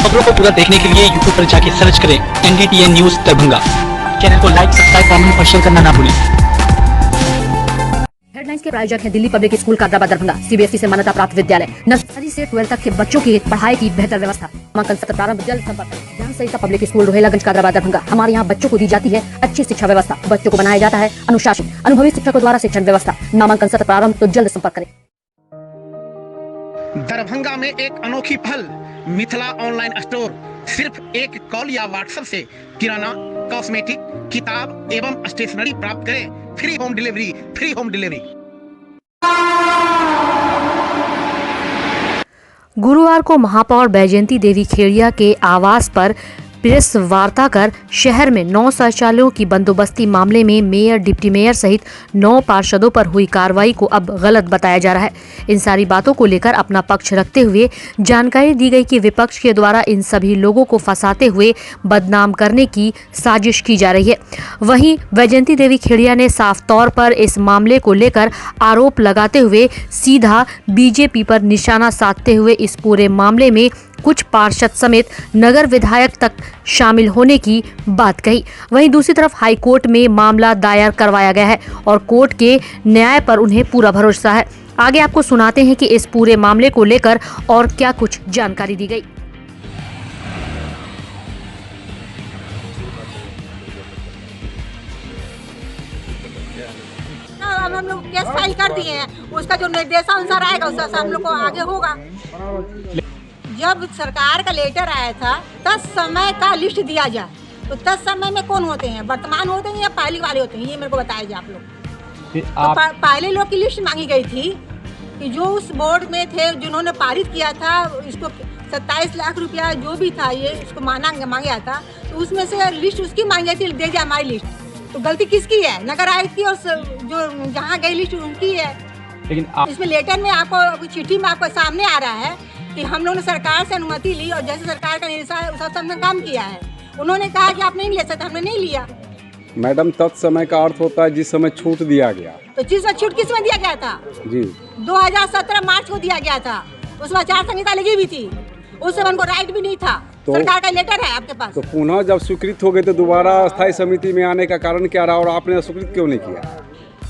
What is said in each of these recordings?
खबरों को पूरा देखने के लिए यूट्यूब पर जाके सर्च करें NDTN न्यूज दरभंगा। चैनल को लाइक, सब्सक्राइब, कमेंट और शेयर करना ना भूलें। हेडलाइंस के प्रायोजक हैं Delhi public school Kadrabad Darbhanga, CBSE से मान्यता प्राप्त विद्यालय। नर्सरी से 12 तक के बच्चों की पढ़ाई की बेहतर व्यवस्था। नामांकन सत्र प्रारंभ जल्द। संपर्क ज्ञान सहिता पब्लिक स्कूल रोहेलागंज कादराबाद दरभंगा। हमारे यहाँ बच्चों को दी जाती है अच्छी शिक्षा व्यवस्था। बच्चों को बनाया जाता है अनुशासित, अनुभवी शिक्षकों द्वारा शिक्षण व्यवस्था। नामांकन सत्र प्रारंभ, तो जल्द संपर्क करें। दरभंगा में एक अनोखी पहल, मिथिला ऑनलाइन स्टोर। सिर्फ एक कॉल या व्हाट्सएप से किराना, कॉस्मेटिक, किताब एवं स्टेशनरी प्राप्त करें। Free home delivery. गुरुवार को महापौर बैजयंती देवी खेड़िया के आवास पर प्रेस वार्ता कर शहर में 9 शौचालयों की बंदोबस्ती मामले में मेयर, डिप्टी मेयर सहित 9 पार्षदों पर हुई कार्रवाई को अब गलत बताया जा रहा है। इन सारी बातों को लेकर अपना पक्ष रखते हुए जानकारी दी गई कि विपक्ष के द्वारा इन सभी लोगों को फंसाते हुए बदनाम करने की साजिश की जा रही है। वहीं बैजयंती देवी खेड़िया ने साफ तौर पर इस मामले को लेकर आरोप लगाते हुए सीधा बीजेपी पर निशाना साधते हुए इस पूरे मामले में कुछ पार्षद समेत नगर विधायक तक शामिल होने की बात कही। वहीं दूसरी तरफ हाई कोर्ट में मामला दायर करवाया गया है और कोर्ट के न्याय पर उन्हें पूरा भरोसा है। आगे आपको सुनाते हैं कि इस पूरे मामले को लेकर और क्या कुछ जानकारी दी गई। अब हम लोग केस फाइल कर दिए हैं, उसका जो निर्देशानुसार आएगा उसका हम लोग को आगे होगा। जब सरकार का लेटर आया था 10 समय का लिस्ट दिया जाए, तो 10 समय में कौन होते हैं, वर्तमान होते हैं या पहले वाले होते हैं, ये मेरे को बताइए आप लोग। तो पहले लोग की लिस्ट मांगी गई थी कि जो उस बोर्ड में थे, जिन्होंने पारित किया था, इसको 27 लाख रुपया जो भी था ये इसको मांगा था, तो उसमें से लिस्ट उसकी मांगी गई थी, दे दिया हमारी लिस्ट। तो गलती किसकी है? नगर आयुक्त की, और जो जहाँ गई लिस्ट उनकी है। लेकिन इसमें लेटर में आपको, चिट्ठी में आपको सामने आ रहा है कि हम लोगों ने सरकार से अनुमति ली और जैसे सरकार का निर्देश है उस हिसाब से हमने काम किया है। उन्होंने कहा कि आप नहीं ले सकते, हमने नहीं लिया। मैडम, तत्समय का अर्थ होता है जिस समय छूट दिया गया। तो जिस समय छूट किस समय दिया गया था? जी 2017 मार्च को दिया गया था। उसमें आचार संहिता लगी भी थी, उस समय उनको राइट भी नहीं था। तो सरकार का लेटर है आपके पास। तो पुनः जब स्वीकृत हो गए तो दोबारा स्थायी समिति में आने का कारण क्या रहा और आपने स्वीकृत क्यों नहीं किया?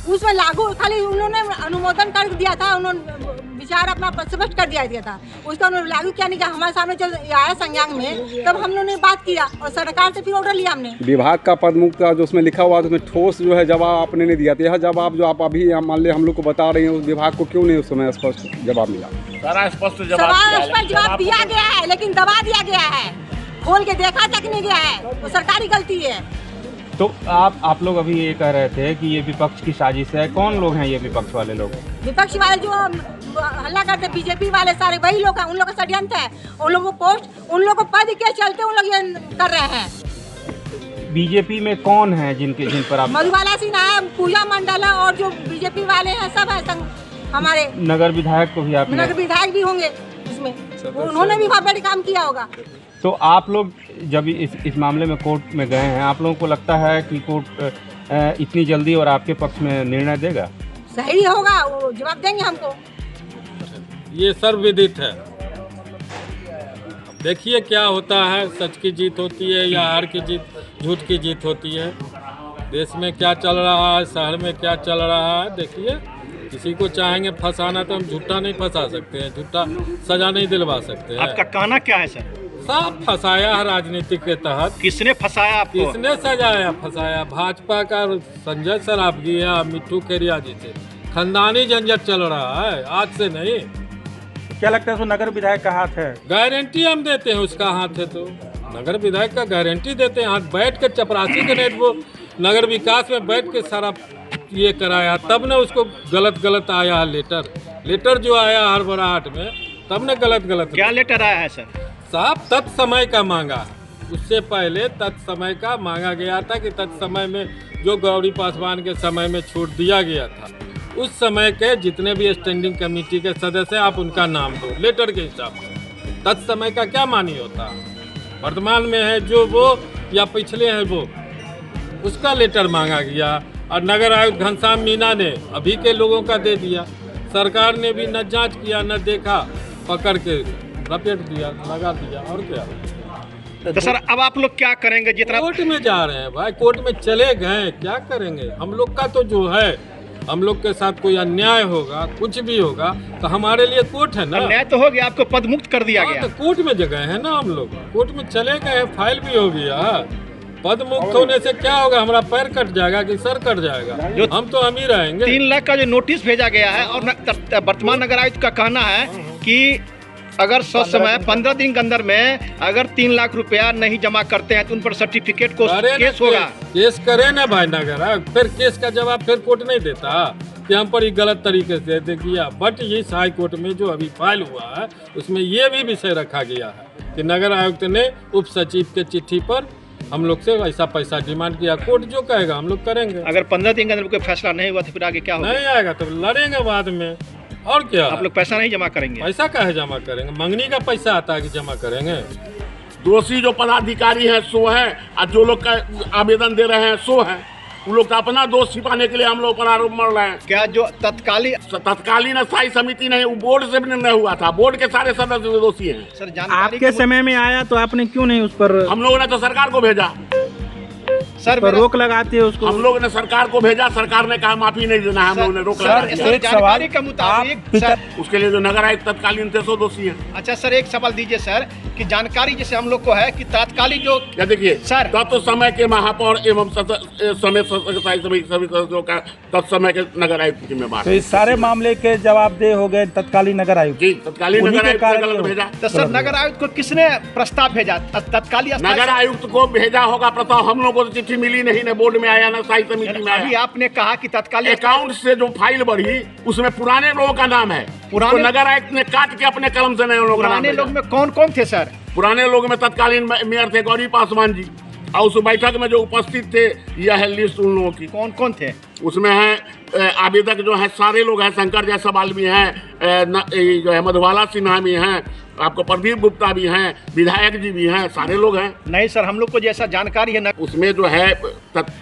उसमें लागू खाली उन्होंने अनुमोदन कर दिया था, उन्होंने विचार अपना स्पष्ट कर दिया था, उसका उन्होंने लागू किया नहीं किया। हमारे सामने जब आया संज्ञान में तब हम लोगों ने बात किया और सरकार से फिर ऑर्डर लिया हमने। विभाग का पद मुक्त जो उसमें लिखा हुआ था, उसमें ठोस जो है जवाब आपने नहीं दिया था। यह जवाब जो आप अभी मान ले हम लोग को बता रहे हैं, उस विभाग को क्यों नहीं उस समय स्पष्ट जवाब मिला? सारा स्पष्ट जवाब दिया गया है, लेकिन दबा दिया गया है, खोल के देखा तक नहीं गया है, वो सरकारी गलती है। तो आप लोग अभी ये कह रहे थे कि ये विपक्ष की साजिश है। कौन लोग हैं ये विपक्ष वाले लोग? विपक्ष वाले जो हल्ला करते बीजेपी वाले सारे वही लोग हैं, उन लोगों का षड्यंत्र है। उन लोगों को पोस्ट, उन लोगों को पद के चलते उन लोग ये कर रहे हैं। बीजेपी में कौन है जिन पर आप? मधुबाला सिन्हा, पूजा मंडल और जो बीजेपी वाले हैं सब है हमारे। नगर विधायक को भी आप? नगर विधायक भी होंगे इसमें, उन्होंने भी बहुत बड़ी काम किया होगा। तो आप लोग जब इस मामले में कोर्ट में गए हैं, आप लोगों को लगता है कि कोर्ट इतनी जल्दी और आपके पक्ष में निर्णय देगा? सही होगा, वो जवाब देंगे हमको। ये सर्वविदित है। देखिए क्या होता है, सच की जीत होती है या हार की जीत, झूठ की जीत होती है। देश में क्या चल रहा है, शहर में क्या चल रहा है, देखिए। किसी को चाहेंगे फंसाना तो हम झूठा नहीं फंसा सकते हैं, झूठा सजा नहीं दिलवा सकते हैं। आपका कहना क्या है सर? सब फंसाया है राजनीति के तहत। किसने फंसाया आपको? किसने सजाया फंसाया? भाजपा का संजय सरावगी या मिट्टू खेरिया जी से खानदानी झंझट चल रहा है, आज से नहीं। क्या लगता है उसको नगर विधायक का हाथ है? गारंटी हम देते हैं उसका हाथ है, तो नगर विधायक का गारंटी देते हैं हाथ। बैठ के चपरासी के नेट वो नगर विकास में बैठ के सारा ये कराया, तब न उसको गलत आया है लेटर जो आया हड़बड़ाहट में, तब न गलत। क्या लेटर आया है सर? साहब तत्समय का मांगा, उससे पहले तत्समय का मांगा गया था कि तत्समय में जो गौरी पासवान के समय में छूट दिया गया था, उस समय के जितने भी स्टैंडिंग कमेटी के सदस्य आप उनका नाम दो लेटर के हिसाब से। तत्समय का क्या मानी होता? वर्तमान में है जो वो या पिछले हैं वो, उसका लेटर मांगा गया और नगर आयुक्त घनश्याम मीना ने अभी के लोगों का दे दिया। सरकार ने भी न जांच किया न देखा, पकड़ के लपेट दिया, लगा दिया, और क्या। तो सर अब आप लोग क्या करेंगे जितना कोर्ट में जा रहे हैं भाई, कोर्ट में चले गए, क्या करेंगे। हम लोग का तो जो है, हम लोग के साथ कोई अन्याय होगा, कुछ भी होगा, तो हमारे लिए कोर्ट है ना। अन्याय तो हो गया, आपको पद मुक्त कर दिया हाँ, गया। तो कोर्ट में जगह है ना, हम लोग कोर्ट में चले गए, फाइल भी हो गया। पद मुक्त होने से क्या होगा, हमारा पैर कट जाएगा कि सर कट जाएगा, हम तो हम ही रहेंगे। 3 लाख का जो नोटिस भेजा गया है और वर्तमान नगर आयुक्त का कहना है कि अगर समय 15 दिन के अंदर में अगर 3 लाख रुपया नहीं जमा करते हैं तो उन पर सर्टिफिकेट को केस होगा। केस करे ना भाई नगर आयुक्त, फिर केस का जवाब फिर कोर्ट नहीं देता कि हम पर ये गलत तरीके से दे दिया। बट ये हाई कोर्ट में जो अभी फाइल हुआ है उसमें ये भी विषय रखा गया है कि नगर आयुक्त ने उप सचिव के चिट्ठी पर हम लोग से ऐसा पैसा डिमांड किया। कोर्ट जो कहेगा हम लोग करेंगे। अगर 15 दिन के अंदर कोई फैसला नहीं हुआ तो फिर आगे क्या होगा? नहीं आएगा तो लड़ेंगे बाद में, और क्या। आप लोग पैसा नहीं जमा करेंगे? पैसा काहे जमा करेंगे, मंगनी का पैसा आता है कि जमा करेंगे। दोषी जो पदाधिकारी हैं सो है, और जो लोग का आवेदन दे रहे हैं सो है। उन लोग का अपना दोष छिपाने के लिए हम लोग पर आरोप मर रहे हैं। क्या जो तत्कालीन स्थायी समिति नहीं, बोर्ड से भी निर्णय हुआ था, बोर्ड के सारे सदस्य दोषी हैं। सर आपके समय में आया तो आपने क्यों नहीं उस पर हम लोगों ने तो सरकार को भेजा, सर पर रोक लगाते हैं उसको। हम लोगों ने सरकार को भेजा, सरकार ने कहा माफी नहीं देना है, हम लोगों ने रोक लगा दिया। एक सवाल के मुताबिक सर, उसके लिए जो नगर आयुक्त तत्कालीन थे सो दोषी है। अच्छा सर एक सवाल दीजिए सर कि जानकारी जैसे हम लोग को है कि तात्कालिक जो क्या देखिए सर समय के महापौर एवं समय सभी सदस्यों का तत्समय के नगर आयुक्त की जिम्मेवार। तो इस सारे मामले के जवाबदेह हो गए तत्कालीन नगर आयुक्त। जी, तत्कालीन नगर आयुक्त ने गलत भेजा। तो सर नगर आयुक्त को किसने प्रस्ताव भेजा? तत्कालीन नगर आयुक्त को भेजा होगा प्रस्ताव, हम लोगों को चिट्ठी मिली नहीं, न बोर्ड में आया, न स्थायी समिति में अभी आया। आपने कहा कि तत्कालीन अकाउंट से जो फाइल बढ़ी उसमें पुराने लोगों का नाम है, पुराने नगर आयुक्त ने काट के अपने कलम से नए लोगों का नाम पुराने लोग में कौन कौन थे सर? पुराने लोग में तत्कालीन मेयर थे गौरी पासवान जी, और उस बैठक में जो उपस्थित थे यह है लिस्ट उन लोगों की। कौन कौन थे उसमें है आवेदक जो है सारे लोग हैं, शंकर जायसवाल भी हैं, जो है मधुबाला सिन्हा भी हैं, आपको प्रदीप गुप्ता भी हैं, विधायक जी भी हैं, सारे लोग हैं। नहीं सर हम लोग को जैसा जानकारी है उसमें जो है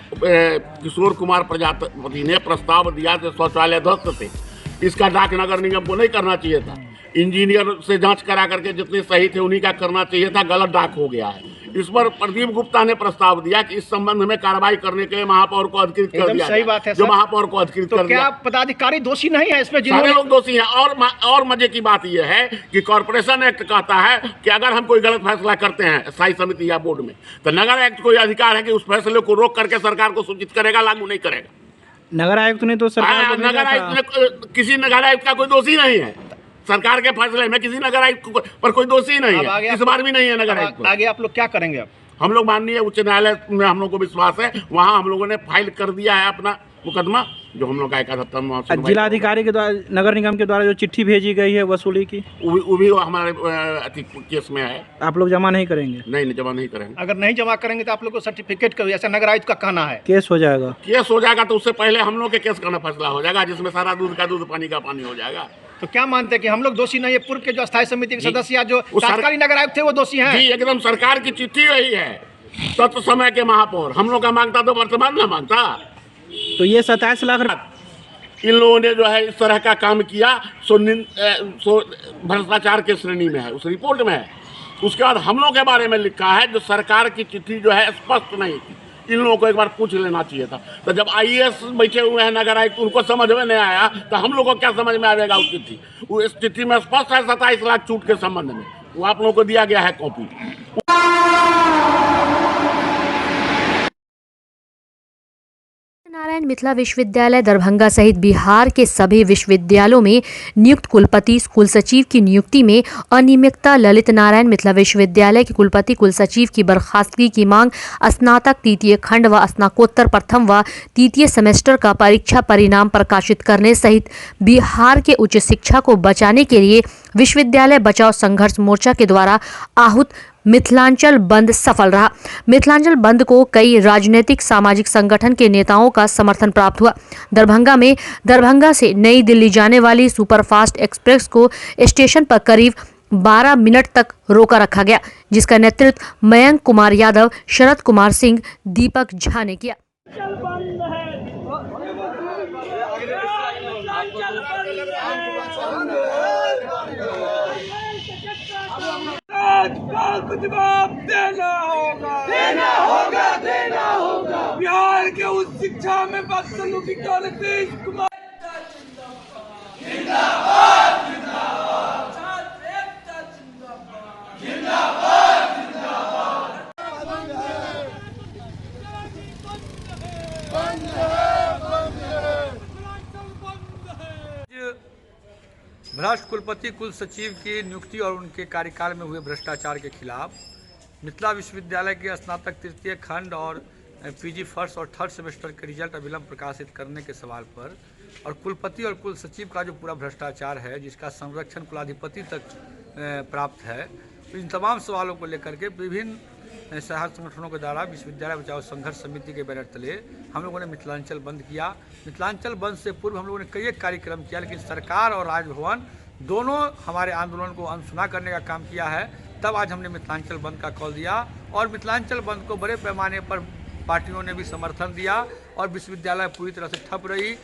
किशोर कुमार प्रजापति ने प्रस्ताव दिया थे, शौचालय ध्वस्त थे, इसका डाक नगर निगम को नहीं करना चाहिए था, इंजीनियर से जांच करा करके जितने सही थे उन्हीं का करना चाहिए था, गलत डाक हो गया है। इस पर प्रदीप गुप्ता ने प्रस्ताव दिया कि इस संबंध में कार्रवाई करने के लिए महापौर को अधिकृत कर दिया। सही बात है जो महापौर को अधिकृत कर दिया। क्या पदाधिकारी दोषी नहीं है इसमें? सारे लोग दोषी हैं। और मजे की बात यह है कि कॉर्पोरेशन एक्ट कहता है कि अगर हम कोई गलत फैसला करते हैं स्थायी समिति या बोर्ड में, तो नगर आयुक्त को अधिकार है कि उस फैसले को रोक करके सरकार को सूचित करेगा, लागू नहीं करेगा। नगर आयुक्त ने तो सरकार नगर आयुक्त ने, किसी नगर आयुक्त का कोई दोषी नहीं है सरकार के फैसले में, किसी नगर आयुक्त पर कोई दोषी नहीं है, इस बार भी नहीं है नगर आयुक्त। आगे आप लोग क्या करेंगे? अब हम लोग माननीय उच्च न्यायालय में हम लोग को विश्वास है, वहाँ हम लोगों ने फाइल कर दिया है अपना मुकदमा, जो हम लोग का 71 जिलाधिकारी के द्वारा नगर निगम के द्वारा जो चिट्ठी भेजी गई है वसूली की, वो भी हमारे केस में है। आप लोग जमा नहीं करेंगे? नहीं, जमा नहीं करेंगे। अगर नहीं जमा करेंगे तो आप लोग को सर्टिफिकेट का ऐसा नगर आयुक्त का कहना है केस हो जाएगा। केस हो जाएगा तो उससे पहले हम लोग के केस का फैसला हो जाएगा, जिसमें सारा दूध का दूध, पानी का पानी हो जाएगा। तो क्या मानते हैं कि हम लोग दोषी नहीं है? पूर्व के जो स्थायी समिति के सदस्य जो तत्कालीन नगर आयुक्त थे वो दोषी हैं? जी एकदम, सरकार की चिट्ठी रही है, तत्व समय के महापौर हम लोग का मांगता तो वर्तमान ना मांगता। तो ये 27 लाख इन लोगों ने जो है इस तरह का काम किया, सो भ्रष्टाचार के श्रेणी में है, उस रिपोर्ट में है। उसके बाद हम लोग के बारे में लिखा है जो सरकार की चिट्ठी जो है स्पष्ट नहीं थी, इन लोगों को एक बार पूछ लेना चाहिए था। तो जब IAS बैठे हुए हैं नगर आयुक्त, उनको समझ में नहीं आया तो हम लोग को क्या समझ में आएगा उस चिट्ठी? उस चिट्ठी में स्पष्ट है 27 लाख छूट के संबंध में, वो आप लोगों को दिया गया है कॉपी। नारायण मिथिला विश्वविद्यालय दरभंगा सहित बिहार के सभी विश्वविद्यालयों में नियुक्त कुलपति स्कूल सचिव की नियुक्ति में अनियमितता। ललित नारायण मिथिला विश्वविद्यालय के कुलपति कुल सचिव की बर्खास्तगी की मांग। स्नातक तृतीय खंड व स्नातकोत्तर प्रथम व तृतीय सेमेस्टर का परीक्षा परिणाम प्रकाशित करने सहित बिहार के उच्च शिक्षा को बचाने के लिए विश्वविद्यालय बचाओ संघर्ष मोर्चा के द्वारा आहूत मिथिलांचल बंद सफल रहा। मिथिलांचल बंद को कई राजनीतिक सामाजिक संगठन के नेताओं का समर्थन प्राप्त हुआ। दरभंगा से नई दिल्ली जाने वाली सुपरफास्ट एक्सप्रेस को स्टेशन पर करीब 12 मिनट तक रोका रखा गया, जिसका नेतृत्व मयंक कुमार यादव, शरद कुमार सिंह, दीपक झा ने किया। आज का कुछ जवाब देना होगा, देना होगा, देना होगा। बिहार के उच्च शिक्षा में बदसलूकी का नीतीश कुमार जिंदाबाद, जिंदाबाद, छात्र एकता जिंदाबाद, जिंदाबाद, जिंदाबाद। भ्रष्ट कुलपति कुल सचिव की नियुक्ति और उनके कार्यकाल में हुए भ्रष्टाचार के खिलाफ मिथिला विश्वविद्यालय के स्नातक तृतीय खंड और पीजी फर्स्ट और थर्ड सेमेस्टर के रिजल्ट अविलंब प्रकाशित करने के सवाल पर और कुलपति और कुल सचिव का जो पूरा भ्रष्टाचार है जिसका संरक्षण कुलाधिपति तक प्राप्त है, इन तमाम सवालों को लेकर के विभिन्न सहायक संगठनों के द्वारा विश्वविद्यालय बचाओ संघर्ष समिति के बैनर तले हम लोगों ने मिथिलांचल बंद किया। मिथिलांचल बंद से पूर्व हम लोगों ने कई एक कार्यक्रम किया, लेकिन सरकार और राजभवन दोनों हमारे आंदोलन को अनसुना करने का काम किया है। तब आज हमने मिथिलांचल बंद का कॉल दिया और मिथिलांचल बंद को बड़े पैमाने पर पार्टियों ने भी समर्थन दिया और विश्वविद्यालय पूरी तरह से ठप रही।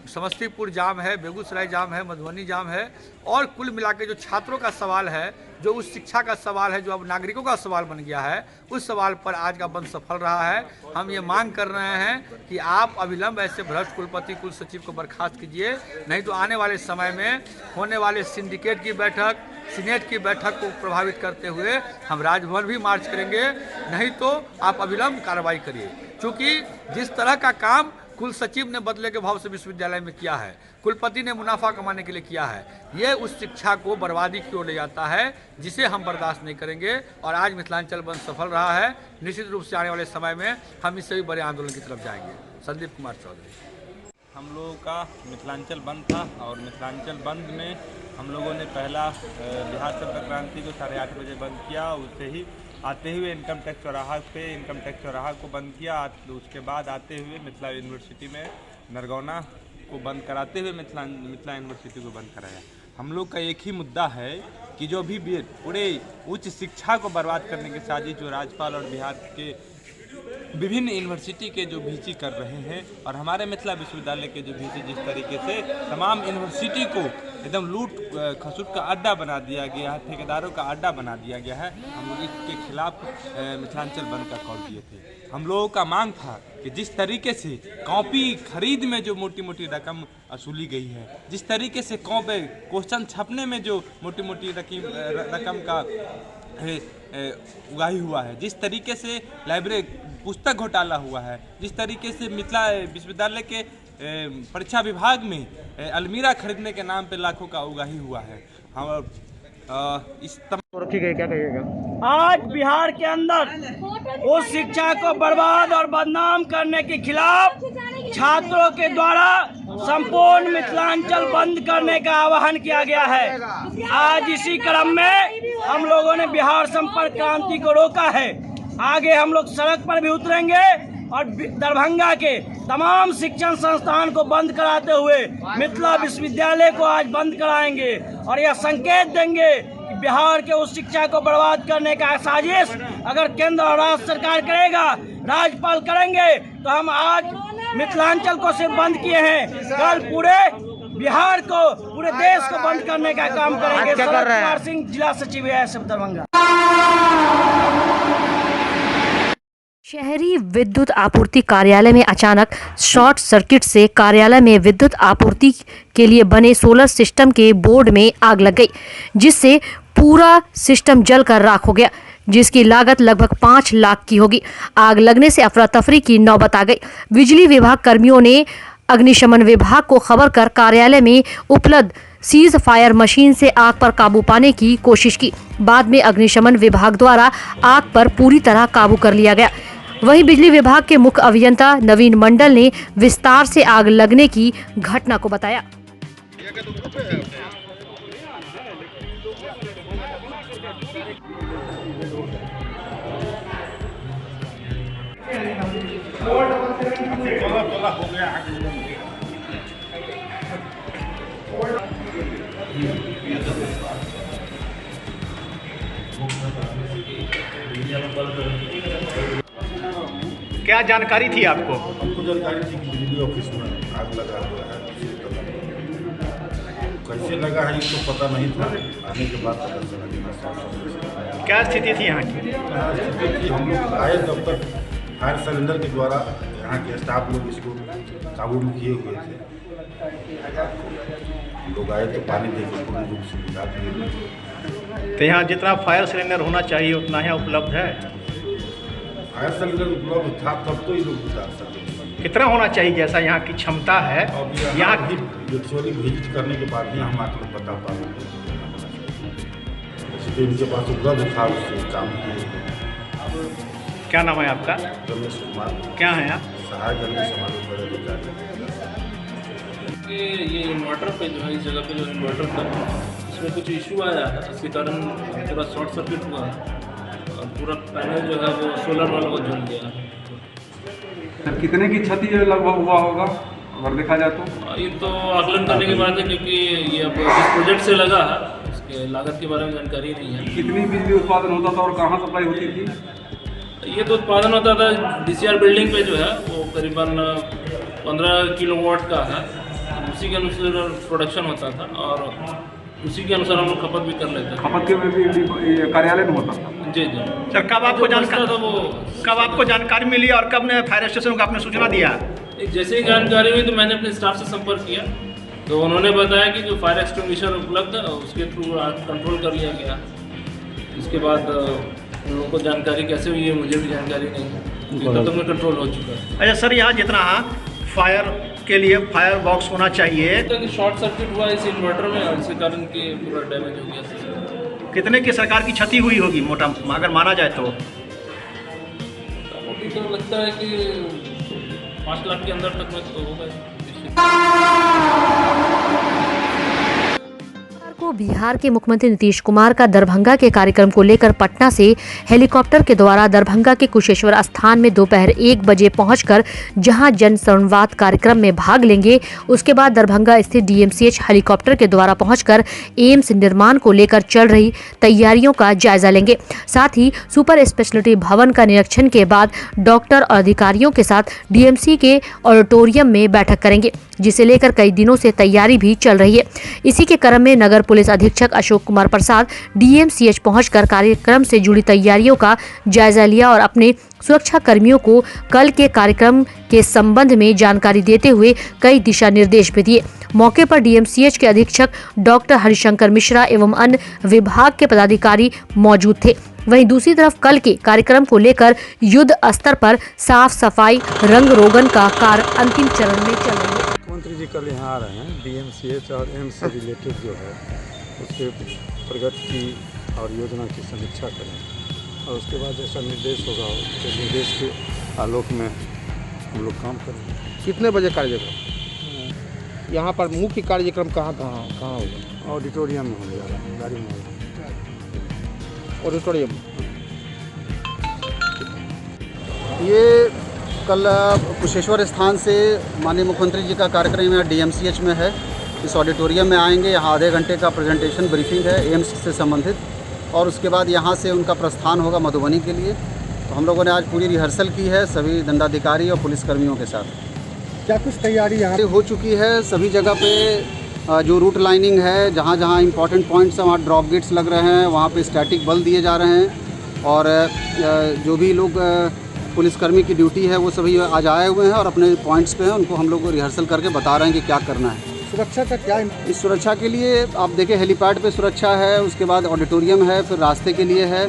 समस्तीपुर जाम है, बेगूसराय जाम है, मधुबनी जाम है और कुल मिला के जो छात्रों का सवाल है, जो उस शिक्षा का सवाल है, जो अब नागरिकों का सवाल बन गया है, उस सवाल पर आज का बंद सफल रहा है। हम ये मांग कर रहे हैं कि आप अविलंब ऐसे भ्रष्ट कुलपति कुल सचिव को बर्खास्त कीजिए, नहीं तो आने वाले समय में होने वाले सिंडिकेट की बैठक, सीनेट की बैठक को प्रभावित करते हुए हम राजभवन भी मार्च करेंगे, नहीं तो आप अविलंब कार्रवाई करिए। क्योंकि जिस तरह का काम कुल सचिव ने बदले के भाव से विश्वविद्यालय में किया है, कुलपति ने मुनाफा कमाने के लिए किया है, ये उस शिक्षा को बर्बादी की ओर ले जाता है, जिसे हम बर्दाश्त नहीं करेंगे। और आज मिथिलांचल बंद सफल रहा है, निश्चित रूप से आने वाले समय में हम इससे भी बड़े आंदोलन की तरफ जाएंगे। संदीप कुमार चौधरी। हम लोगों का मिथिलांचल बंद था और मिथिलांचल बंद में हम लोगों ने पहला बिहार संपर्क क्रांति को 8:30 बजे बंद किया। उससे ही आते हुए इनकम टैक्स चौराहा को बंद किया। उसके बाद आते हुए मिथिला यूनिवर्सिटी में नरगौना को बंद कराते हुए मिथिला यूनिवर्सिटी को बंद कराया। हम लोग का एक ही मुद्दा है कि जो भी पूरे उच्च शिक्षा को बर्बाद करने की साजिश जो राज्यपाल और बिहार के विभिन्न यूनिवर्सिटी के जो वीसी कर रहे हैं और हमारे मिथिला विश्वविद्यालय के जो वीसी जिस तरीके से तमाम यूनिवर्सिटी को एकदम लूट खसूट का अड्डा बना दिया गया है, ठेकेदारों का अड्डा बना दिया गया है, हम लोग इसके खिलाफ मिथिलांचल बंद का कॉल किए थे। हम लोगों का मांग था कि जिस तरीके से कॉपी खरीद में जो मोटी मोटी रकम वसूली गई है, जिस तरीके से क्वेश्चन छपने में जो मोटी मोटी रकम का उगाही हुआ है, जिस तरीके से लाइब्रेरी पुस्तक घोटाला हुआ है, जिस तरीके से मिथिला विश्वविद्यालय के परीक्षा विभाग में अलमीरा खरीदने के नाम पे लाखों का उगाही हुआ है, हम इस ठीक है, क्या कहिएगा? आज बिहार के अंदर उस शिक्षा को बर्बाद और बदनाम करने के खिलाफ छात्रों के द्वारा संपूर्ण मिथिलांचल बंद करने का आह्वान किया गया है। आज इसी क्रम में हम लोगों ने बिहार संपर्क क्रांति को रोका है। आगे हम लोग सड़क पर भी उतरेंगे और दरभंगा के तमाम शिक्षण संस्थान को बंद कराते हुए मिथिला विश्वविद्यालय को आज बंद कराएंगे और यह संकेत देंगे कि बिहार के उस शिक्षा को बर्बाद करने का साजिश अगर केंद्र और राज्य सरकार करेगा, राज्यपाल करेंगे, तो हम आज मिथिलांचल को सिर्फ बंद किए हैं, कल पूरे बिहार को, पूरे देश को बंद करने का काम करेंगे। शरद कुमार सिंह, जिला सचिव दरभंगा। शहरी विद्युत आपूर्ति कार्यालय में अचानक शॉर्ट सर्किट से कार्यालय में विद्युत आपूर्ति के लिए बने सोलर सिस्टम के बोर्ड में आग लग गई, जिससे पूरा सिस्टम जलकर राख हो गया, जिसकी लागत लगभग 5 लाख की होगी। आग लगने से अफरा तफरी की नौबत आ गई। बिजली विभाग कर्मियों ने अग्निशमन विभाग को खबर कर कार्यालय में उपलब्ध सीज फायर मशीन से आग पर काबू पाने की कोशिश की। बाद में अग्निशमन विभाग द्वारा आग पर पूरी तरह काबू कर लिया गया। वहीं बिजली विभाग के मुख्य अभियंता नवीन मंडल ने विस्तार से आग लगने की घटना को बताया। क्या जानकारी थी आपको? हमको जानकारी थी कि बिजली ऑफिस में आग लगा हुआ है। कैसे लगा है इसको पता नहीं था, आने के बाद पता चला कि क्या स्थिति थी यहाँ की? स्थिति थी, हम लोग आए तब तक फायर सिलेंडर के द्वारा यहाँ के स्टाफ लोग इसको काबू में किए हुए थे। हम लोग आए तो पानी देके पूर्ण रूप से बुझा दिए। तो यहाँ जितना फायर सिलेंडर होना चाहिए उतना यहाँ उपलब्ध है? फायर सिलेंडर उपलब्ध था तब तो ये लोग बुझा सकते। कितना होना चाहिए जैसा यहाँ की क्षमता है? यहाँ एक्चुअली विजिट करने के बाद ही हम आपको बता पाएंगे। इसलिए इनके पास उपलब्ध था, उससे काम किए। क्या नाम है आपका? रमेश कुमार। क्या है आप? सहायक जल्दी समारोह पदाधिकारी। ये इन्वर्टर पे जो है, इस जगह पे जो इन्वर्टर था उसमें कुछ इशू आया है, इसके कारण पूरा शॉर्ट सर्किट हुआ है और पूरा पैनल जो है वो सोलर वाला वो जल गया है। सर कितने की क्षति लगभग हुआ होगा अगर देखा जाए तो? ये तो आकलन करने की बात है, क्योंकि ये अब जिस प्रोजेक्ट से लगा है उसके लागत के बारे में जानकारी नहीं है। कितनी बिजली उत्पादन होता था और कहाँ सप्लाई होती थी? ये तो उत्पादन होता था DCR बिल्डिंग पे जो है वो करीबन 15 किलोवाट का है, उसी के अनुसार प्रोडक्शन होता था और उसी के अनुसार हम लोग खपत भी कर लेते हैं। खपत के भी कार्यालय में होता था? जी जी। सर कब आपको जानकारी मिली और कब ने फायर स्टेशन को आपने सूचना दिया? जैसे ही जानकारी हुई तो मैंने अपने स्टाफ से संपर्क किया, तो उन्होंने बताया कि जो फायर एक्सटिंग्विशर उपलब्ध है उसके थ्रू कंट्रोल कर लिया गया। इसके बाद उन लोगों को जानकारी कैसे हुई है मुझे भी जानकारी नहीं है, तब तक में कंट्रोल हो चुका है। अच्छा सर, यहाँ जितना फायर के लिए फायर बॉक्स होना चाहिए, तो शॉर्ट सर्किट हुआ इस इन्वर्टर में और इसी कारण के पूरा डैमेज हो गया। कितने की सरकार की क्षति हुई होगी मोटा अगर माना जाए तो? तो लगता है कि 5 लाख के अंदर तक में तो होगा। को बिहार के मुख्यमंत्री नीतीश कुमार का दरभंगा के कार्यक्रम को लेकर पटना से हेलीकॉप्टर के द्वारा दरभंगा के कुशेश्वर स्थान में दोपहर 1 बजे पहुंचकर जहां जन संवाद कार्यक्रम में भाग लेंगे, उसके बाद दरभंगा स्थित DMCH हेलीकॉप्टर के द्वारा पहुंचकर एम्स निर्माण को लेकर चल रही तैयारियों का जायजा लेंगे। साथ ही सुपर स्पेशलिटी भवन का निरीक्षण के बाद डॉक्टर और अधिकारियों के साथ DMC के ऑडिटोरियम में बैठक करेंगे, जिसे लेकर कई दिनों से तैयारी भी चल रही है। इसी के क्रम में नगर पुलिस अधीक्षक अशोक कुमार प्रसाद DMCH पहुंचकर कार्यक्रम से जुड़ी तैयारियों का जायजा लिया और अपने सुरक्षा कर्मियों को कल के कार्यक्रम के संबंध में जानकारी देते हुए कई दिशा निर्देश भी दिए। मौके पर DMCH के अधीक्षक डॉक्टर हरिशंकर मिश्रा एवं अन्य विभाग के पदाधिकारी मौजूद थे। वहीं दूसरी तरफ कल के कार्यक्रम को लेकर युद्ध स्तर पर साफ सफाई रंग रोगन का कार्य अंतिम चरण में चल रही है। मुख्यमंत्री जी कल यहाँ आ रहे हैं, DMCH और एम्स से रिलेटेड जो है उसके प्रगति की और योजना की समीक्षा करें और उसके बाद जैसा निर्देश होगा उसके निर्देश के आलोक में हम लोग काम करेंगे। कितने बजे कार्यक्रम? यहाँ पर मुख्य कार्यक्रम कहाँ होगा? ऑडिटोरियम में होने जा रहा है, गाड़ी में होगा ऑडिटोरियम। ये कल कुशेश्वर स्थान से माननीय मुख्यमंत्री जी का कार्यक्रम यहाँ DMCH में है। इस ऑडिटोरियम में आएंगे, यहाँ आधे घंटे का प्रेजेंटेशन ब्रीफिंग है एम्स से संबंधित और उसके बाद यहाँ से उनका प्रस्थान होगा मधुबनी के लिए। तो हम लोगों ने आज पूरी रिहर्सल की है सभी दंडाधिकारी और पुलिसकर्मियों के साथ। क्या कुछ तैयारी यहाँ हो चुकी है? सभी जगह पे जो रूट लाइनिंग है, जहाँ जहाँ इंपॉर्टेंट पॉइंट्स हैं वहाँ ड्रॉप गेट्स लग रहे हैं, वहाँ पे स्टैटिक बल दिए जा रहे हैं और जो भी लोग पुलिसकर्मी की ड्यूटी है वो सभी आज आए हुए हैं और अपने पॉइंट्स पे हैं, उनको हम लोग रिहर्सल करके बता रहे हैं कि क्या करना है। सुरक्षा का क्या? इस सुरक्षा के लिए आप देखें हेलीपैड पे सुरक्षा है, उसके बाद ऑडिटोरियम है, फिर रास्ते के लिए है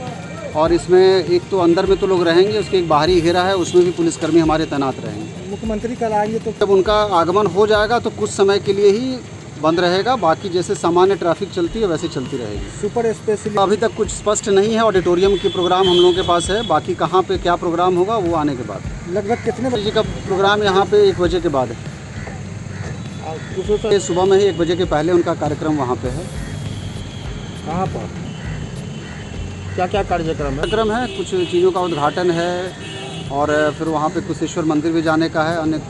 और इसमें एक तो अंदर में तो लोग रहेंगे, उसके एक बाहरी घेरा है, उसमें भी पुलिसकर्मी हमारे तैनात रहेंगे। मुख्यमंत्री कल आएंगे तो जब उनका आगमन हो जाएगा तो कुछ समय के लिए ही बंद रहेगा, बाकी जैसे सामान्य ट्रैफिक चलती है वैसे चलती रहेगी। सुपर स्पेशल अभी तक कुछ स्पष्ट नहीं है, ऑडिटोरियम की प्रोग्राम हम लोगों के पास है, बाकी कहाँ पे क्या प्रोग्राम होगा वो आने के बाद। लगभग कितने बजे का प्रोग्राम यहाँ पे? 1 बजे के बाद है। सुबह में ही 1 बजे के पहले उनका कार्यक्रम वहाँ पे है। कहाँ पर क्या क्या कार्यक्रम है? कुछ चीज़ों का उद्घाटन है और फिर वहाँ पे कुशेश्वर मंदिर भी जाने का है, अन्य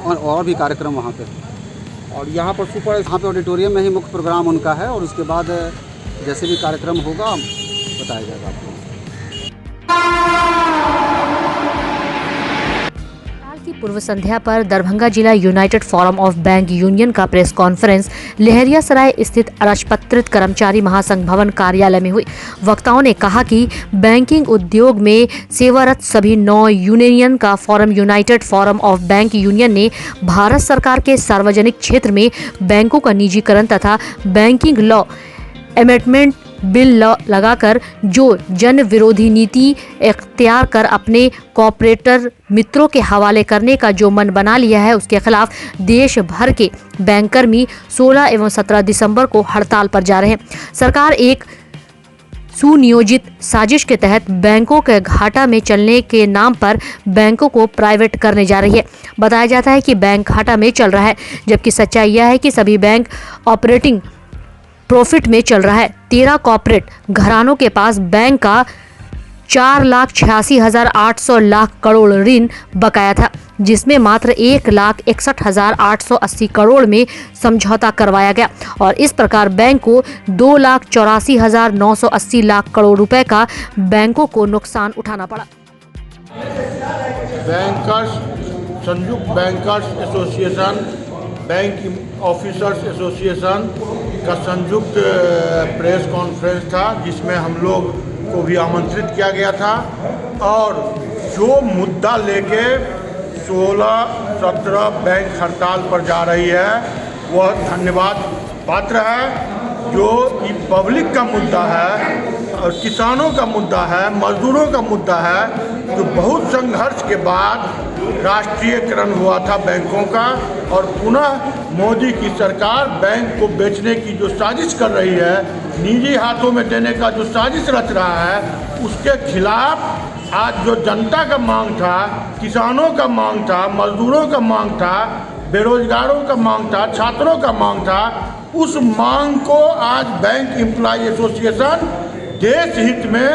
और भी कार्यक्रम वहाँ पे। और यहाँ पर यहाँ पे ऑडिटोरियम में ही मुख्य प्रोग्राम उनका है और उसके बाद जैसे भी कार्यक्रम होगा बताया जाएगा आपको। पूर्व संध्या पर दरभंगा जिला United forum of bank union का प्रेस कॉन्फ्रेंस लहरियासराय स्थित अराजपत्रित कर्मचारी महासंघ भवन कार्यालय में हुई। वक्ताओं ने कहा कि बैंकिंग उद्योग में सेवारत सभी 9 यूनियन का forum United forum of bank union ने भारत सरकार के सार्वजनिक क्षेत्र में बैंकों का निजीकरण तथा बैंकिंग लॉ अमेंडमेंट बिल लगाकर जो जन विरोधी नीति इख्तियार कर अपने कॉर्पोरेटर मित्रों के हवाले करने का जो मन बना लिया है, उसके खिलाफ देश भर के बैंककर्मी 16 एवं 17 दिसंबर को हड़ताल पर जा रहे हैं। सरकार एक सुनियोजित साजिश के तहत बैंकों के घाटा में चलने के नाम पर बैंकों को प्राइवेट करने जा रही है। बताया जाता है कि बैंक घाटा में चल रहा है, जबकि सच्चाई यह है कि सभी बैंक ऑपरेटिंग प्रॉफिट में चल रहा है। 13 कॉर्पोरेट घरानों के पास बैंक का 4,86,800 लाख करोड़ ऋण बकाया था, जिसमें मात्र 1,61,880 करोड़ में समझौता करवाया गया और इस प्रकार बैंक को 2,84,980 लाख करोड़ रुपए का बैंकों को नुकसान उठाना पड़ा। बैंकर्स संयुक्त bankers association, bank officers association का संयुक्त प्रेस कॉन्फ्रेंस था, जिसमें हम लोग को भी आमंत्रित किया गया था और जो मुद्दा लेके 16-17 बैंक हड़ताल पर जा रही है वह धन्यवाद पात्र है। जो पब्लिक का मुद्दा है और किसानों का मुद्दा है, मजदूरों का मुद्दा है, जो बहुत संघर्ष के बाद राष्ट्रीयकरण हुआ था बैंकों का और पुनः मोदी की सरकार बैंक को बेचने की जो साजिश कर रही है, निजी हाथों में देने का जो साजिश रच रहा है, उसके खिलाफ आज जो जनता का मांग था, किसानों का मांग था, मजदूरों का मांग था, बेरोजगारों का मांग था, छात्रों का मांग था, उस मांग को आज बैंक एम्प्लॉय एसोसिएशन देश हित में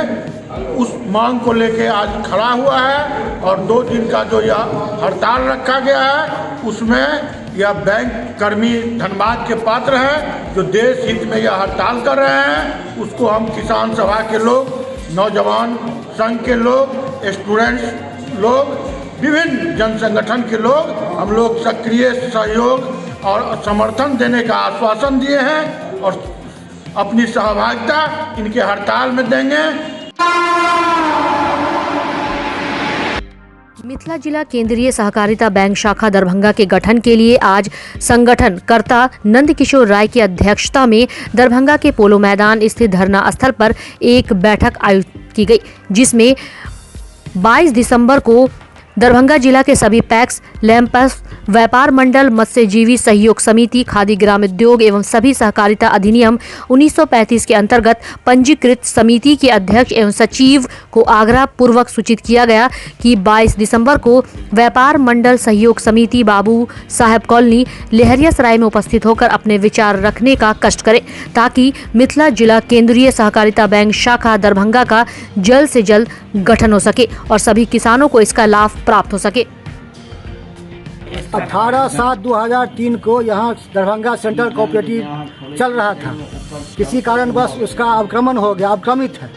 उस मांग को लेके आज खड़ा हुआ है और 2 दिन का जो यह हड़ताल रखा गया है, उसमें यह बैंक कर्मी धन्यवाद के पात्र हैं जो देश हित में यह हड़ताल कर रहे हैं। उसको हम किसान सभा के लोग, नौजवान संघ के लोग, स्टूडेंट्स लोग, विभिन्न जन संगठन के लोग, हम लोग सक्रिय सहयोग और समर्थन देने का आश्वासन दिए हैं और अपनी सहभागिता इनके हड़ताल में देंगे। मिथिला जिला केंद्रीय सहकारिता बैंक शाखा दरभंगा के गठन के लिए आज संगठनकर्ता नंद किशोर राय की अध्यक्षता में दरभंगा के पोलो मैदान स्थित धरना स्थल पर एक बैठक आयोजित की गई, जिसमें 22 दिसंबर को दरभंगा जिला के सभी पैक्स, लैंपस, व्यापार मंडल, मत्स्यजीवी सहयोग समिति, खादी ग्रामोद्योग एवं सभी सहकारिता अधिनियम 1935 के अंतर्गत पंजीकृत समिति के अध्यक्ष एवं सचिव को आग्रह पूर्वक सूचित किया गया कि 22 दिसंबर को व्यापार मंडल सहयोग समिति बाबू साहब कॉलोनी लहरियासराय में उपस्थित होकर अपने विचार रखने का कष्ट करे, ताकि मिथिला जिला केंद्रीय सहकारिता बैंक शाखा दरभंगा का जल्द से जल्द गठन हो सके और सभी किसानों को इसका लाभ प्राप्त हो सके। 18/7/2003 को यहाँ दरभंगा सेंट्रल कोऑपरेटिव चल रहा था, किसी कारणवश उसका अवक्रमण हो गया, अवक्रमित है।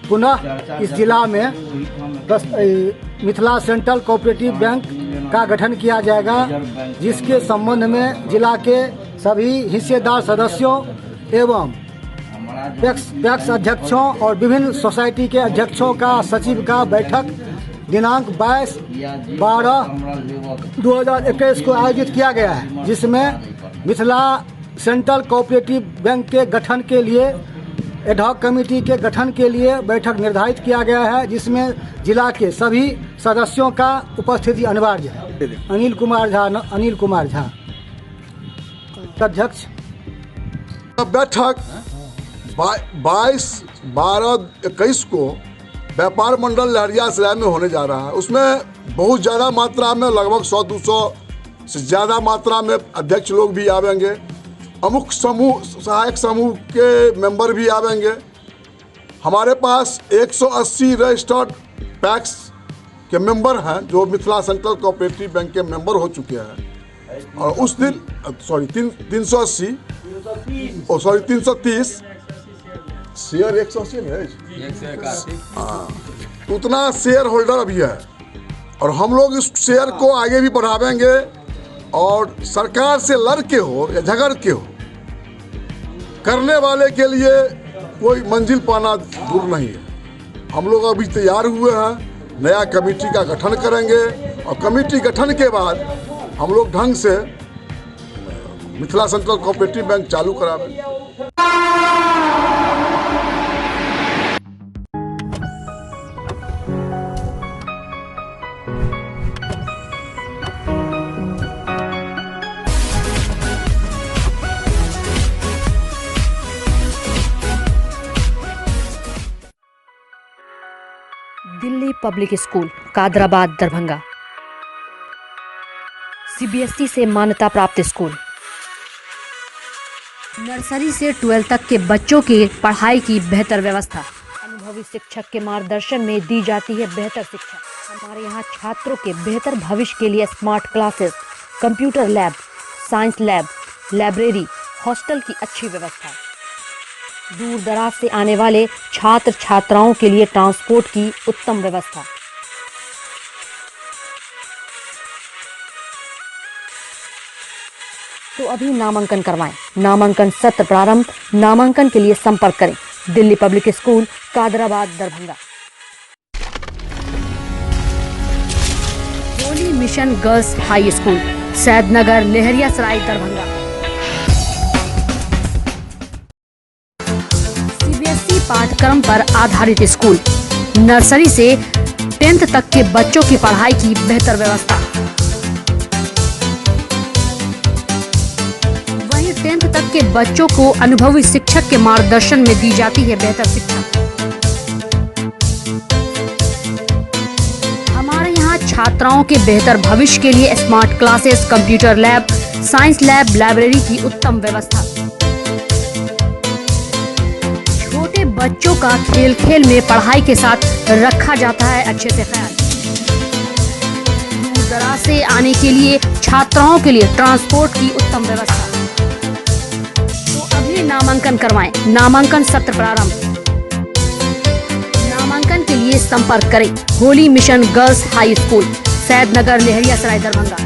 पुनः इस जिला में मिथिला सेंट्रल कोऑपरेटिव बैंक का गठन किया जाएगा, जिसके संबंध में जिला के सभी हिस्सेदार सदस्यों एवं पैक्स अध्यक्षों और विभिन्न सोसाइटी के अध्यक्षों का सचिव का बैठक दिनांक 22/12/2021 को आयोजित किया गया है, जिसमें मिथिला सेंट्रल कोऑपरेटिव बैंक के गठन के लिए एडहॉक कमेटी के गठन के लिए बैठक निर्धारित किया गया है, जिसमें जिला के सभी सदस्यों का उपस्थिति अनिवार्य है। अनिल कुमार झा अध्यक्ष। बैठक 22/12/21 को व्यापार मंडल लहरियासराय में होने जा रहा है। उसमें बहुत ज़्यादा मात्रा में, लगभग 100-200 से ज़्यादा मात्रा में अध्यक्ष लोग भी आवेंगे, अमुक समूह, सहायक समूह के मेंबर भी आवेंगे। हमारे पास 180 रजिस्टर्ड पैक्स के मेंबर हैं जो मिथिला सेंट्रल कोऑपरेटिव बैंक के मेंबर हो चुके हैं और उस दिन 330 शेयर 180 है, हाँ, उतना शेयर होल्डर अभी है और हम लोग इस शहर को आगे भी बढ़ावेंगे और सरकार से लड़ के हो या झगड़ के हो, करने वाले के लिए कोई मंजिल पाना दूर नहीं है। हम लोग अभी तैयार हुए हैं, नया कमेटी का गठन करेंगे और कमेटी गठन के बाद हम लोग ढंग से मिथिला सेंट्रल कोऑपरेटिव बैंक चालू करावेंगे। Delhi public school Kadrabad Darbhanga CBSE से मान्यता प्राप्त स्कूल। नर्सरी से 12 तक के बच्चों की पढ़ाई की बेहतर व्यवस्था। अनुभवी शिक्षक के मार्गदर्शन में दी जाती है बेहतर शिक्षा। हमारे यहाँ छात्रों के बेहतर भविष्य के लिए smart classes, computer lab, science lab, library, hostel की अच्छी व्यवस्था। दूर दराज से आने वाले छात्र छात्राओं के लिए ट्रांसपोर्ट की उत्तम व्यवस्था। तो अभी नामांकन करवाएं। नामांकन सत्र प्रारंभ। नामांकन के लिए संपर्क करें Delhi public school Kadrabad Darbhanga. Holy mission girls high school Saidnagar Laheriasarai Darbhanga. CBSE पाठ्यक्रम पर आधारित स्कूल। नर्सरी से 10th तक के बच्चों की पढ़ाई की बेहतर व्यवस्था। वहीं 10th तक के बच्चों को अनुभवी शिक्षक के मार्गदर्शन में दी जाती है बेहतर शिक्षा। हमारे यहाँ छात्राओं के बेहतर भविष्य के लिए smart classes, computer lab, science lab, library की उत्तम व्यवस्था। छोटे बच्चों का खेल खेल में पढ़ाई के साथ रखा जाता है अच्छे से ख्याल। दूर दराज से आने के लिए छात्राओं के लिए ट्रांसपोर्ट की उत्तम व्यवस्था। तो अभी नामांकन करवाएं। नामांकन सत्र प्रारंभ। नामांकन के लिए संपर्क करें Holi mission girls high school Saidnagar Laheriasarai Darbhanga.